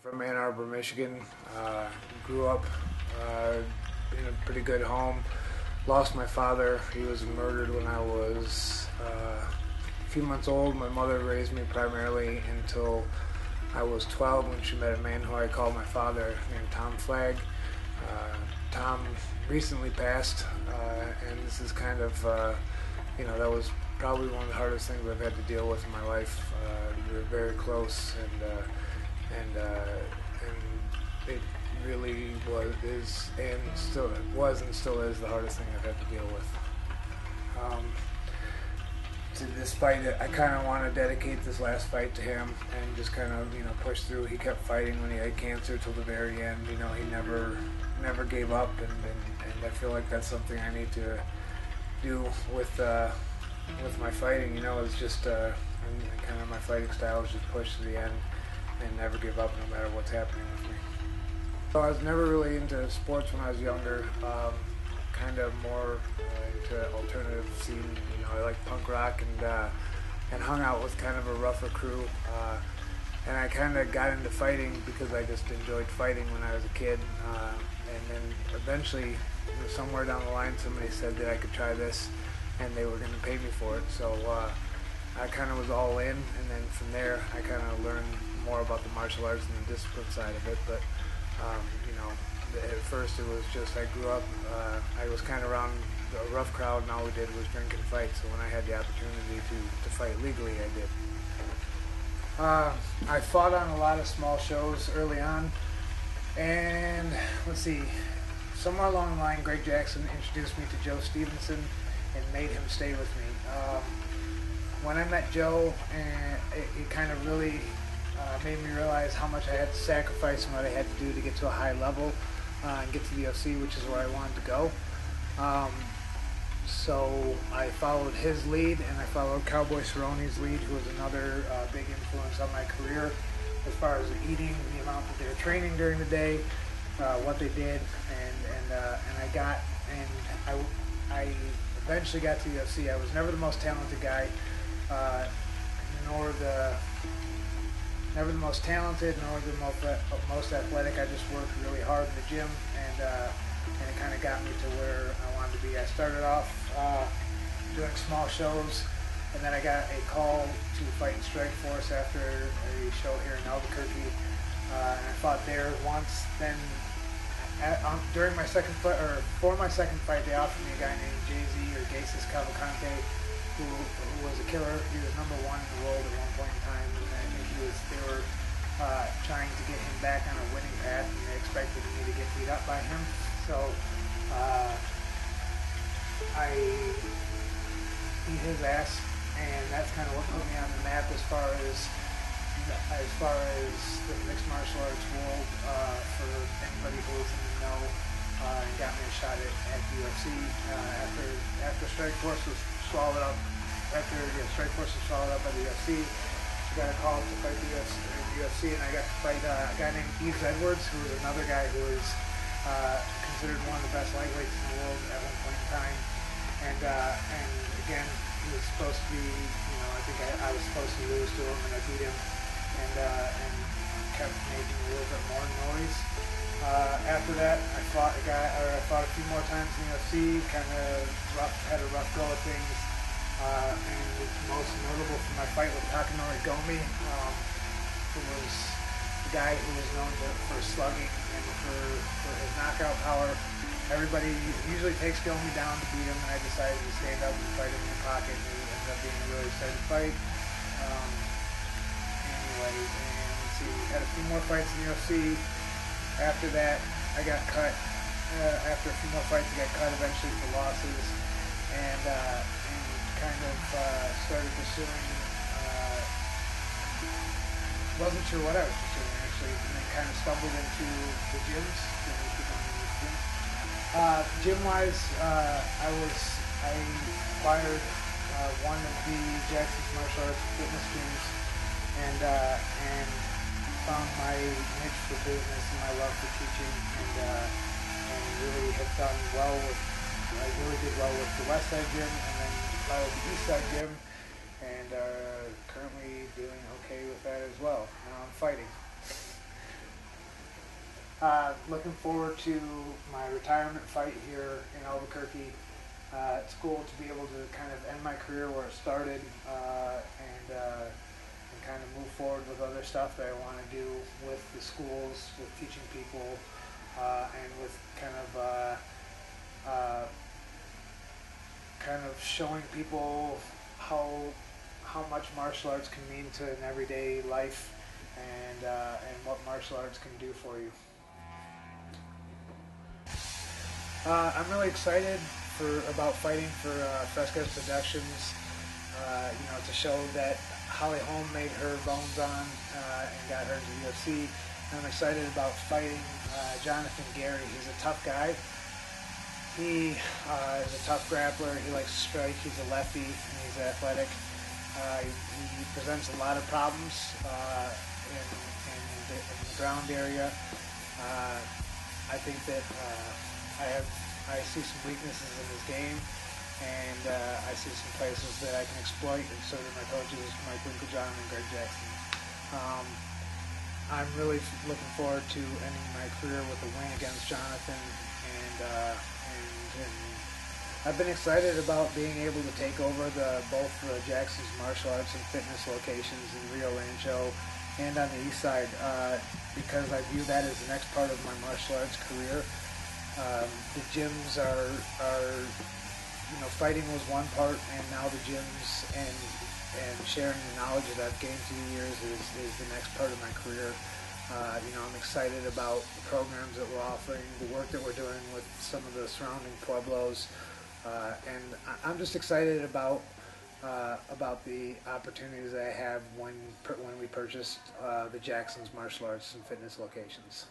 from Ann Arbor, Michigan. Grew up in a pretty good home. Lost my father. He was murdered when I was a few months old. My mother raised me primarily until I was 12 when she met a man who I call my father named Tom Flagg. Tom recently passed, and this is kind of, that was probably one of the hardest things I've had to deal with in my life. We were very close, and it really was and still is the hardest thing I've had to deal with. To this fight, I kind of want to dedicate this last fight to him and just kind of push through. He kept fighting when he had cancer till the very end. He never gave up, and I feel like that's something I need to do with my fighting. It's just kind of my fighting style is just push to the end and never give up no matter what's happening with me. So I was never really into sports when I was younger. Kind of more into alternative scene. I liked punk rock and hung out with kind of a rougher crew. And I kind of got into fighting because I just enjoyed fighting when I was a kid. And then eventually, somewhere down the line, somebody said that I could try this, and they were going to pay me for it. So I kind of was all in, and then from there, I kind of learned more about the martial arts and the discipline side of it. But at first it was just I grew up. I was kind of around a rough crowd, and all we did was drink and fight. So when I had the opportunity to fight legally, I did. I fought on a lot of small shows early on, and let's see, somewhere along the line, Greg Jackson introduced me to Joe Stevenson and made him stay with me. When I met Joe, it kind of really made me realize how much I had to sacrifice and what I had to do to get to a high level and get to the UFC, which is where I wanted to go. So I followed his lead, and I followed Cowboy Cerrone's lead, who was another big influence on my career as far as eating, the amount that they were training during the day, what they did, I eventually got to the UFC. I was never the most talented guy, never the most talented, nor the most athletic. I just worked really hard in the gym, and it kind of got me to where I wanted to be. I started off doing small shows, and then I got a call to fight in Strikeforce after a show here in Albuquerque, and I fought there once. Then during my second fight, or for my second fight, they offered me a guy named Jay-Z or Jesus Cavalcante, who was a killer. He was #1 in the world at one point in time, and I think they were trying to get him back on a winning path, and they expected me to get beat up by him. So I beat his ass, and that's kind of what put me on the map as far as the mixed martial arts world, for anybody who was in the know, and got me a shot at the UFC. After Strikeforce was swallowed up, Strikeforce was swallowed up by the UFC, I got a call to fight the UFC, and I got to fight a guy named Yves Edwards, who was another guy who was considered one of the best lightweights in the world at one point in time. And again, he was supposed to be, I think I was supposed to lose to him, and I beat him, and kept making a little bit more noise. After that, I fought a few more times in the UFC, had a rough go of things, and it's most notable for my fight with Takanori Gomi, who was the guy who was known for slugging and for his knockout power. Everybody usually takes Gomi down to beat him, and I decided to stand up and fight him in the pocket, and it ended up being a really exciting fight. Anyway, and let's see, we had a few more fights in the UFC. After that, I got cut. After a few more fights, I got cut eventually for losses, and kind of started pursuing. Wasn't sure what I was pursuing actually, and then kind of stumbled into the gyms. Gym-wise, I acquired one of the Jackson's martial arts fitness gyms, and found my niche for business and my love for teaching, and really have done well with. I really did well with the West Side Gym, and then followed the East Side Gym, and currently doing okay with that as well. Now I'm fighting. Looking forward to my retirement fight here in Albuquerque. It's cool to be able to kind of end my career where it started, and kind of move forward with other stuff that I want to do with the schools, with teaching people, and with kind of showing people how much martial arts can mean to an everyday life, and what martial arts can do for you. I'm really excited about fighting for Fresco's Productions. To show that Holly Holm made her bones on, and got her into the UFC. I'm excited about fighting Jonathan Gary. He's a tough guy. He is a tough grappler. He likes to strike. He's a lefty, and he's athletic. He presents a lot of problems in the ground area. I think that I see some weaknesses in his game, and I see some places that I can exploit, and so do my coaches, Mike Winklejohn and Greg Jackson. I'm really looking forward to ending my career with a win against Jonathan, and I've been excited about being able to take over both the Jackson's martial arts and fitness locations in Rio Rancho and on the east side, because I view that as the next part of my martial arts career. The gyms are fighting was one part, and now the gyms and sharing the knowledge that I've gained through the years is the next part of my career. I'm excited about the programs that we're offering, the work that we're doing with some of the surrounding pueblos, and I'm just excited about the opportunities that I have when we purchased the Jackson's martial arts and fitness locations.